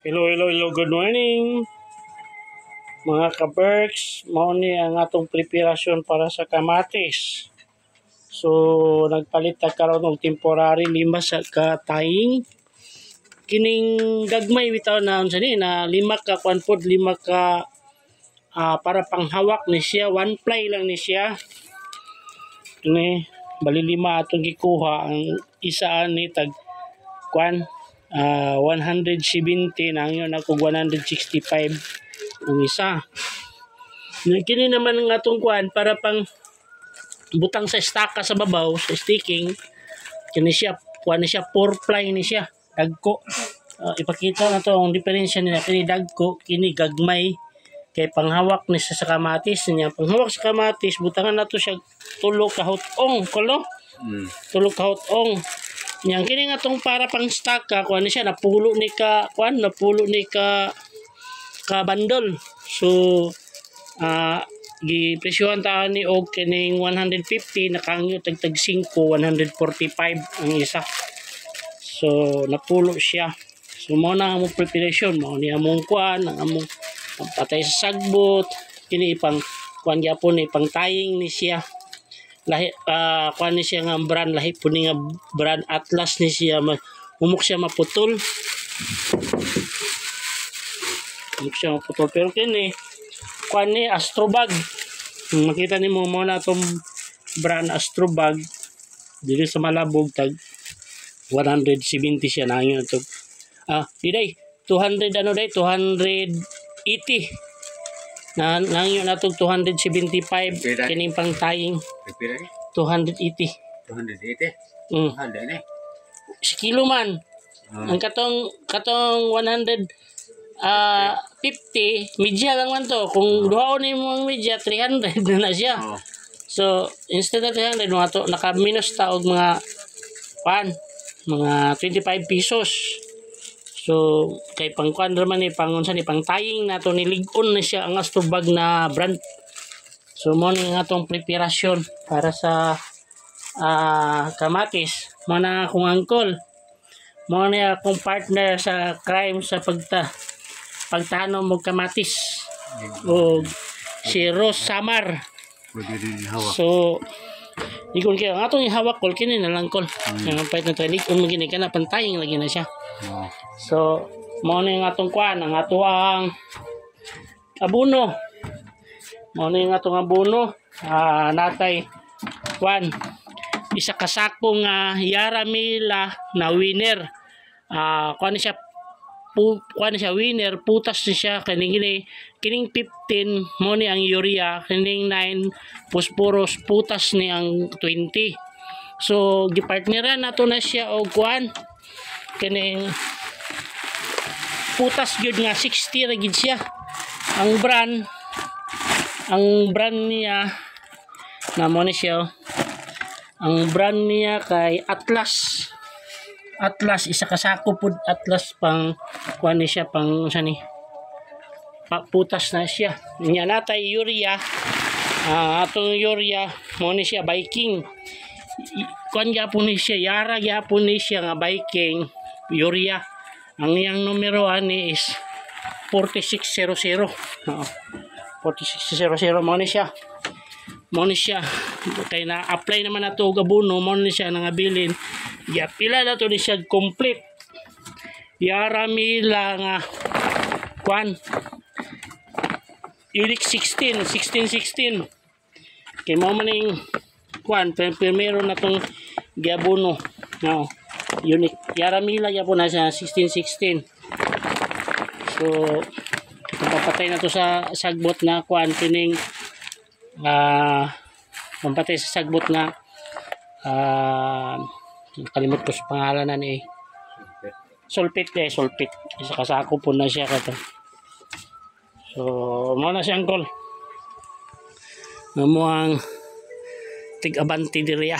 Hello, good morning mga ka-Berks. Mao ni ang atong preparasyon para sa kamatis. So nagpalit ta karon og temporary lima sa kataying kining gagmay bitaw na unsa ni na lima ka kwan pod, lima ka para panghawak ni siya, one ply lang ni siya. Ni bali lima atong gikuha, ang isa ni tag kwan 170 na yun ako 165 ang isa. Kini naman ng atong kuan para pang butang sa staka sa babaw sa sticking. Kini siya kuan ni siya 4 ply ni siya dagko. Ipakita na to ang diferensya nila. Kini dagko, kini gagmay kay panghawak ni sa kamatis niya. Panghawak sa kamatis butangan nato siya tulo ka hutong kolo. Tulo ka hutong. Yang kini nga tong para pang staka kuan ni siya napulo ni ka kuan, napulo ni ka bandol. So gipresyohan ta ni og kining 150 nakangyo tagtag 5 145 ang isa. So napulo siya. So mo na among preparation, mo ni among kuan, ang among patay sa sagbot, kini pang kuan gyapon ni pang taying ni siya. Lahi kuan ni siya nga brand, lahi po ni nga brand Atlas ni siya, humok siya maputol. Humok siya maputol, pero kini kuan ni Astrobag. Makita nimo mo na tong brand Astrobag dili sa Malabog tag 170 siya na yun to. Diday 200 ano day 280 na yun na to 275 kining pang taying 280 handa ni si kilo man. Ang katong 150 media lang man to, kung duhaon ni mo ang media 300 na siya. So instead of 300 mga to naka minus ta og mga mga 25 pesos. So kay pangkuan naman ni pangunsa ni pang taying nato nilig-on na siya ang Astrobag na brand. So mo ni nga tong preparasyon para sa kamatis. Mo na akong angkol, mo ni akong partner sa crime sa pagtanom og kamatis, o si Rose Samar. So ikon kaya ang atong ihawak kol kini na lang kol. Ang pait na training kung magini kana pantaying lagi na siya. So mo ni nga atong kuan, ang ato ang abono. Mo ni nga atong abono, natay kuan isa ka sako nga Yaramila na winner. Kuan ni siya winner, putas ni siya kining 15 mo ni ang urea, kining 9 phosphorus, putas ni ang 20. So gipartneran nato na siya og kuan kining putas gyud nga 60 ra gid siya. Ang brand niya na mo ni siya, ang brand niya kay Atlas. Isa ka sako pud Atlas, pang kuan ni siya, pang sa ni putas na siya. Nya natay urea, atong urea mo ni siya Viking. Kuan gyapon ni siya, Yara gyapon ni siya nga Viking urea. Ang iyang numero ani is 4600. 4600 mo ni siya. Kay na apply naman na to gabuno, mo ni siya nga bilin. Pila na to ni siya complete. Yaramila nga kuan Unique 16. Kay mo man ning kuan primero na tong gabuno. Unique Yaramila gyapon na siya 16. So papatay na to sa sagbot na kuan kining pampatay sa sagbot na kalimot ko sa pangalan na ni sulfate. Isa kasako po na siya kato. So mo na siyang call mo ang tig-abanti diriya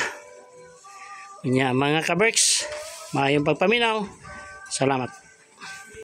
niya mga ka-Berks. Maayong pagpaminaw. Salamat.